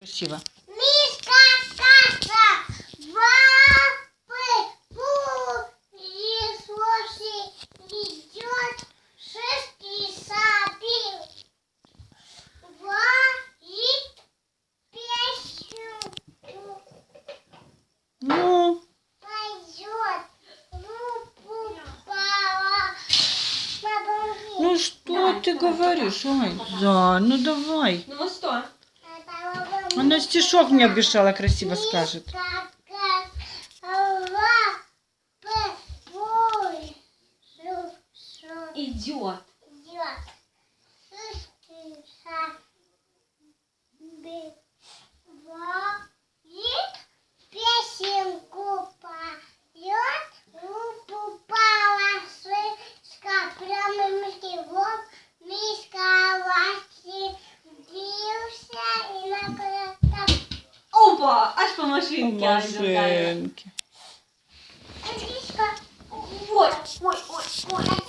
Красиво. Мишка, каша, лапы, пылесосит, идет, шерсти сапил, варит песню, Ну, пойдет, руку пала, ну что ты говоришь, Айзе? Ну давай. Ну что? Она стишок мне обещала, красиво скажет. Идет. Песенку поет, руку полосы, прямо мишкивом, мишка ласти, бился и накрыто. Опа! Аж по машинке. Машинки. Мишка, Ой, ой, ой, ой.